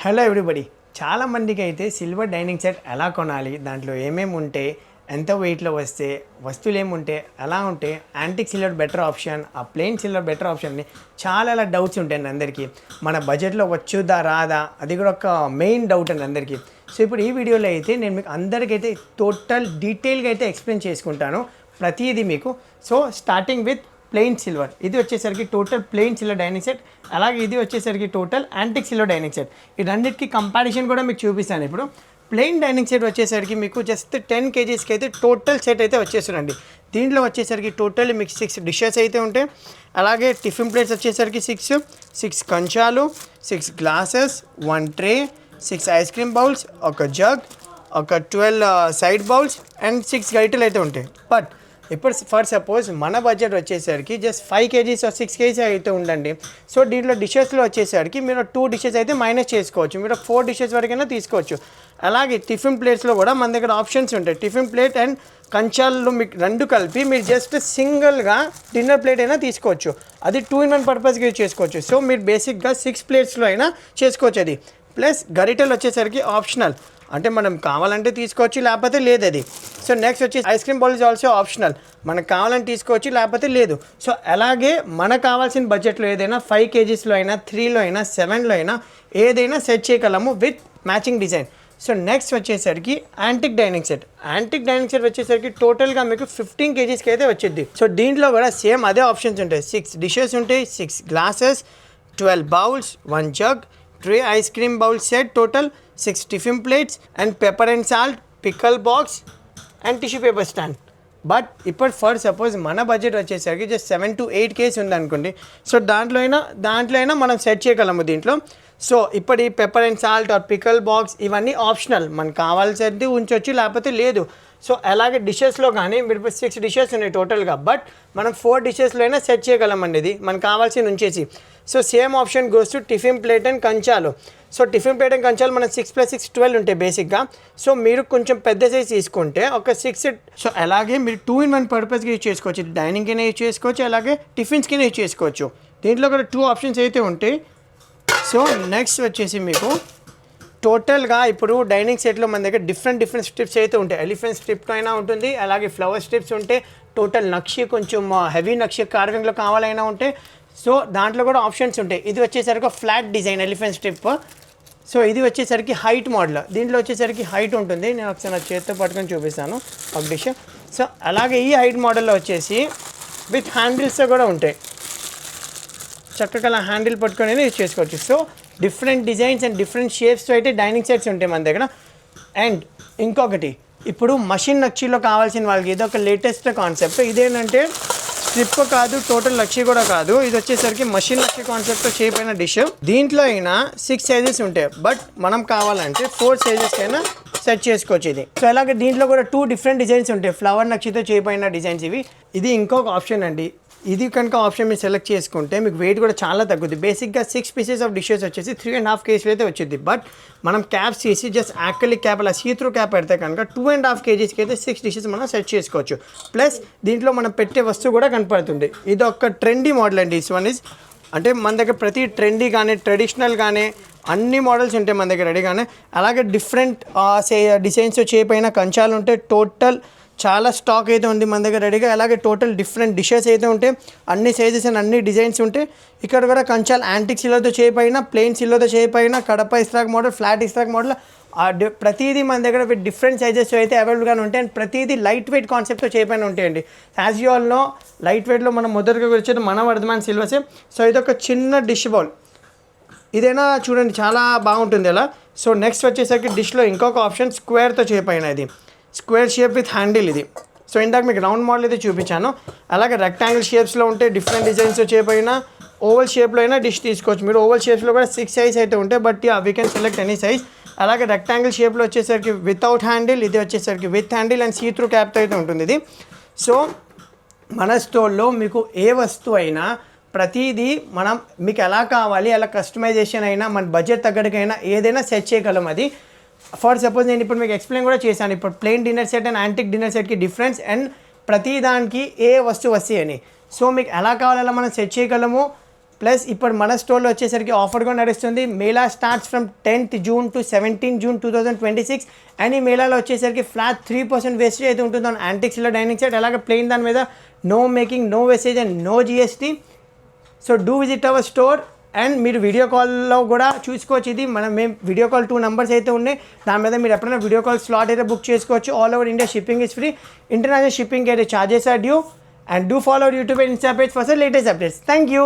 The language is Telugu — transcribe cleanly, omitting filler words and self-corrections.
హలో ఎవ్రీబడి, చాలామందికి అయితే సిల్వర్ డైనింగ్ సెట్ ఎలా కొనాలి, దాంట్లో ఏమేమి ఉంటే, ఎంత వెయిట్లో వస్తే, వస్తువులు ఏముంటే, ఎలా ఉంటే యాంటిక్ సిల్వర్ బెటర్ ఆప్షన్, ఆ ప్లెయిన్ సిల్వర్ బెటర్ ఆప్షన్ అని చాలా డౌట్స్ ఉంటాయండి అందరికీ. మన బడ్జెట్లో వచ్చుదా రాదా, అది కూడా ఒక మెయిన్ డౌట్ అండి అందరికీ. సో ఇప్పుడు ఈ వీడియోలో అయితే నేను మీకు అందరికైతే టోటల్ డీటెయిల్గా అయితే ఎక్స్ప్లెయిన్ చేసుకుంటాను ప్రతిదీ మీకు. So starting with plain silver, ఇది వచ్చేసరికి total plain silver dining set, అలాగే ఇది వచ్చేసరికి total antique silver dining set. ఈ రెండింటికి కంపారిజన్ కూడా మీకు చూపిస్తాను. ఇప్పుడు ప్లెయిన్ డైనింగ్ సెట్ వచ్చేసరికి మీకు జస్ట్ 10 kgsకి అయితే టోటల్ సెట్ అయితే వచ్చేస్తుందండి. దీంట్లో వచ్చేసరికి టోటల్ మీకు 6 డిషెస్ అయితే ఉంటాయి. అలాగే టిఫిన్ ప్లేట్స్ వచ్చేసరికి 6 కంచాలు, 6 glasses, 1 tray, 6 ice cream bowls, ఒక జగ్, ఒక 12 సైడ్ బౌల్స్ అండ్ 6 గరిటెలు అయితే ఉంటాయి. బట్ ఇప్పుడు ఫర్ సపోజ్ మన బడ్జెట్ వచ్చేసరికి జస్ట్ 5 kgs or 6 kgs అయితే ఉండండి. సో దీంట్లో డిషెస్లో వచ్చేసరికి మీరు 2 డిషెస్ అయితే మైనస్ చేసుకోవచ్చు, మీరు 4 డిషెస్ వరకైనా తీసుకోవచ్చు. అలాగే టిఫిన్ ప్లేట్స్లో కూడా మన దగ్గర ఆప్షన్స్ ఉంటాయి. టిఫిన్ ప్లేట్ అండ్ కంచాల్లో మీకు రెండు కలిపి మీరు జస్ట్ సింగిల్గా డిన్నర్ ప్లేట్ అయినా తీసుకోవచ్చు. అది 2-in-1 పర్పస్గా యూజ్ చేసుకోవచ్చు. సో మీరు బేసిక్గా 6 ప్లేట్స్లో అయినా చేసుకోవచ్చు. అది ప్లస్ గరిటెలు వచ్చేసరికి ఆప్షనల్, అంటే మనం కావాలంటే తీసుకోవచ్చు, లేకపోతే లేదు అది. సో నెక్స్ట్ వచ్చి ice cream bowl is also optional, మనకు కావాలంటే తీసుకోవచ్చు, లేకపోతే లేదు. సో అలాగే మనకు కావాల్సిన బడ్జెట్లో ఏదైనా 5 kgsలో అయినా, 3లో అయినా, 7లో అయినా ఏదైనా సెట్ చేయగలము with matching design. So next వచ్చేసరికి antique dining set. Antique dining set వచ్చేసరికి టోటల్గా మీకు 15 kgsకి అయితే వచ్చింది. సో దీంట్లో కూడా సేమ్ అదే ఆప్షన్స్ ఉంటాయి. 6 డిషెస్ ఉంటాయి, 6 glasses, 12 bowls, 1 jug, 3 ice cream bowl set, total 6 tiffin plates and pepper and salt, pickle box and tissue paper stand. But ఇప్పుడు ఫర్ సపోజ్ మన బడ్జెట్ వచ్చేసరికి జస్ట్ 7 to 8 kgs ఉందనుకోండి. సో దాంట్లో అయినా మనం సెట్ చేయగలము దీంట్లో. సో ఇప్పుడు ఈ pepper and salt or pickle box ఇవన్నీ ఆప్షనల్, మనకు కావాల్సింది ఉంచవచ్చు, లేకపోతే లేదు. సో అలాగే డిషెస్లో కానీ మీరు 6 డిషెస్ ఉన్నాయి టోటల్గా, బట్ మనం 4 డిషెస్లో అయినా సెట్ చేయగలమండి ఇది మనకు కావాల్సింది ఉంచేసి. So same option goes to tiffin plate and కంచాలు. సో టిఫిన్ ప్లేట్ అండ్ కంచాలు మన 6 + 6 12 ఉంటాయి బేసిక్గా. సో మీరు కొంచెం పెద్ద సైజ్ తీసుకుంటే ఒక 6. సో అలాగే మీరు 2-in-1 పర్పస్గా యూజ్ చేసుకోవచ్చు. డైనింగ్కైనా యూజ్ చేసుకోవచ్చు, అలాగే టిఫిన్స్కైనా యూజ్ చేసుకోవచ్చు. దీంట్లో కూడా 2 ఆప్షన్స్ అయితే ఉంటాయి. సో నెక్స్ట్ వచ్చేసి మీకు టోటల్గా ఇప్పుడు డైనింగ్ సెట్లో మన దగ్గర డిఫరెంట్ స్ట్రిప్స్ అయితే ఉంటాయి. ఎలిఫెంట్ స్ట్రిప్ అయినా ఉంటుంది, అలాగే ఫ్లవర్ స్ట్రిప్స్ ఉంటాయి. టోటల్ నక్షి కొంచెం హెవీ నక్షి కార్వింగ్లో కావాలైనా ఉంటాయి. సో దాంట్లో కూడా ఆప్షన్స్ ఉంటాయి. ఇది వచ్చేసరికి flat design elephant strip. So ఇది వచ్చేసరికి హైట్ మోడల్. దీంట్లో వచ్చేసరికి హైట్ ఉంటుంది. నేను ఒకసారి నా చేతితో పట్టుకొని చూపిస్తాను ఒక డిష్. సో అలాగే ఈ హైట్ మోడల్లో వచ్చేసి విత్ హ్యాండిల్స్ కూడా ఉంటాయి. చక్కగా హ్యాండిల్ పట్టుకొని యూజ్ చేసుకోవచ్చు. So different designs and different షేప్స్తో అయితే డైనింగ్ సెట్స్ ఉంటాయి మన దగ్గర. అండ్ ఇంకొకటి, ఇప్పుడు మషిన్ నక్షిలో కావాల్సిన వాళ్ళకి ఇది ఒక లేటెస్ట్ కాన్సెప్ట్. ఇదేంటంటే స్ట్రిప్ కాదు, టోటల్ నక్షి కూడా కాదు, ఇది వచ్చేసరికి మషిన్ నక్షి కాన్సెప్ట్తో షేప్ అయిన డిష్. దీంట్లో అయినా 6 సైజెస్ ఉంటాయి, బట్ మనం కావాలంటే 4 సైజెస్ అయినా సెట్ చేసుకోవచ్చు ఇది. సో అలాగే దీంట్లో కూడా 2 డిఫరెంట్ డిజైన్స్ ఉంటాయి, ఫ్లవర్ నక్షితో షేప్ అయిన డిజైన్స్ ఇవి. ఇది ఇంకొక ఆప్షన్ అండి. ఇది కనుక ఆప్షన్ మీరు సెలెక్ట్ చేసుకుంటే మీకు వెయిట్ కూడా చాలా తగ్గుతుంది. బేసిక్గా 6 pieces ఆఫ్ డిషెస్ వచ్చేసి 3.5 kgs అయితే వచ్చింది. బట్ మనం క్యాప్స్ చేసి జస్ట్ యాక్రిలిక్ క్యాప్ అలా సీత్రూ క్యాప్ పెడితే కనుక 2.5 kgsకి అయితే 6 డిషెస్ మనం సెట్ చేసుకోవచ్చు. ప్లస్ దీంట్లో మనం పెట్టే వస్తువు కూడా కనపడుతుంది. ఇది ఒక ట్రెండీ మోడల్ అండి. దిస్ వన్ ఇస్, అంటే మన దగ్గర ప్రతి ట్రెండీ కానీ ట్రెడిషనల్ కానీ అన్ని మోడల్స్ ఉంటాయి మన దగ్గర రెడీగానే. అలాగే డిఫరెంట్ డిజైన్స్ షేప్ అయిన కంచాలు ఉంటాయి. టోటల్ చాలా స్టాక్ అయితే ఉంది మన దగ్గర రెడీగా. అలాగే టోటల్ డిఫరెంట్ డిషెస్ అయితే ఉంటాయి, అన్ని సైజెస్ అండ్ అన్ని డిజైన్స్ ఉంటాయి. ఇక్కడ కూడా కంచాలు యాంటిక్ సిల్వర్తో షేప్ అయినా, ప్లెయిన్ సిల్వర్తో షేప్ అయినా, కడప ఇస్త్రాక్ మోడల్, ఫ్లాట్ ఇస్త్రాక్ మోడల్, ప్రతిదీ మన దగ్గర విత్ డిఫరెంట్ సైజెస్ అయితే అవైలబుల్గానే ఉంటాయి. అండ్ ప్రతిదీ లైట్ వెయిట్ కాన్సెప్ట్తో షేప్ అయినా ఉంటాయండి. As you all know, light వెయిట్లో మనం మొదటిగా వచ్చేది మన వర్ధమాన్ సిల్వర్సే. సో ఇది ఒక చిన్న డిష్ బౌల్, ఇదైనా చూడండి చాలా బాగుంటుంది అలా. సో నెక్స్ట్ వచ్చేసరికి డిష్లో ఇంకొక ఆప్షన్ స్క్వేర్తో షేప్ అయినా, ఇది స్క్వేర్ షేప్ విత్ హ్యాండిల్ ఇది. సో ఇందాక మీకు రౌండ్ మోడల్ అయితే చూపించాను. అలాగే రెక్టాంగిల్ షేప్స్లో ఉంటే డిఫరెంట్ డిజైన్స్ షేప్ అయినా, ఓవల్ షేప్లో అయినా డిష్ తీసుకోవచ్చు మీరు. ఓవల్ షేప్స్లో కూడా 6 సైజ్ అయితే ఉంటాయి, but we can select any size. అలాగే రెక్టాంగిల్ షేప్లో వచ్చేసరికి వితౌట్ హ్యాండిల్, ఇది వచ్చేసరికి with handle and see through క్యాప్తో అయితే ఉంటుంది ఇది. సో మన స్టోర్లో మీకు ఏ వస్తువు అయినా ప్రతిదీ మనం మీకు ఎలా కావాలి అలా కస్టమైజేషన్ అయినా, మన బడ్జెట్ తగ్గట్టుకైనా ఏదైనా సెట్ చేయగలం. అది ఫర్ సపోజ్ నేను ఇప్పుడు మీకు ఎక్స్ప్లెయిన్ కూడా చేశాను. ఇప్పుడు plain dinner set and antique dinner సెట్కి డిఫరెన్స్ అండ్ ప్రతి దానికి ఏ వస్తువు వస్తాయి అని. సో మీకు ఎలా కావాలో మనం సెట్ చేయగలము. ప్లస్ ఇప్పుడు మన స్టోర్లో వచ్చేసరికి ఆఫర్ కూడా నడుస్తుంది. Mela starts from 10th June to 17th June 2026. And ఈ మేళాలో వచ్చేసరికి ఫ్లాట్ 3% వేస్టేజ్ అయితే ఉంటుంది on antique silver dining set. అలాగే ప్లెయిన్ దాని మీద no making, no wastage and no GST. So do visit our store. And మీరు వీడియో కాల్లో కూడా చూసుకోవచ్చు. ఇది మేము వీడియో కాల్ 2 numbers అయితే ఉన్నాయి. దాని మీద మీరు ఎప్పుడైనా వీడియో కాల్ స్లాట్ అయితే బుక్ చేసుకోవచ్చు. All over India shipping is free. International shipping అయితే charges are due. And do follow our YouTube and Insta page for the latest updates. Thank you.